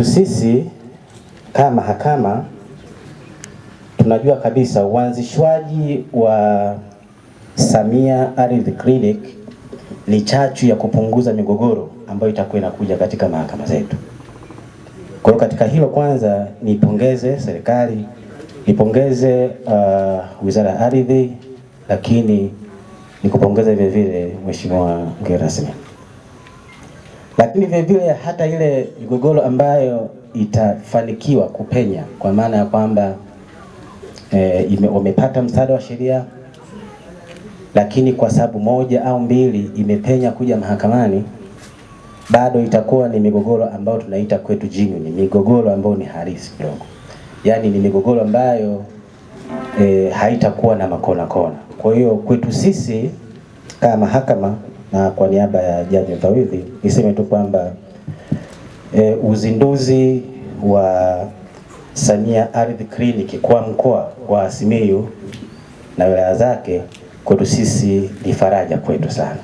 Sisi kama mahakama tunajua kabisa uanzishwaji wa Samia Ardhi Clinic ni chachu ya kupunguza migogoro ambayo itakuwa inakuja katika mahakama zetu. Kwa hiyo katika hilo kwanza nipongeze serikali, nipongeze Wizara ya Ardhi, lakini nikupongeze vile vile Mheshimiwa mgeni rasmi. Lakini vile vile hata ile migogoro ambayo itafanikiwa kupenya kwa maana ya kwamba wamepata msaada wa sheria, lakini kwa sababu moja au mbili imepenya kuja mahakamani, bado itakuwa ni migogoro ambayo tunaita kwetu genuine, migogoro ambayo ni halisi kidogo. Yaani ni migogoro ambayo haitakuwa na makona kona. Kwa hiyo kwetu sisi kama mahakama na kwa niaba ya Jaji Mfawidhi niseme tu kwamba uzinduzi wa Samia Ardhi Clinic kwa mkoa wa Simiyu na wilaya zake kwetu sisi ni faraja kwetu sana.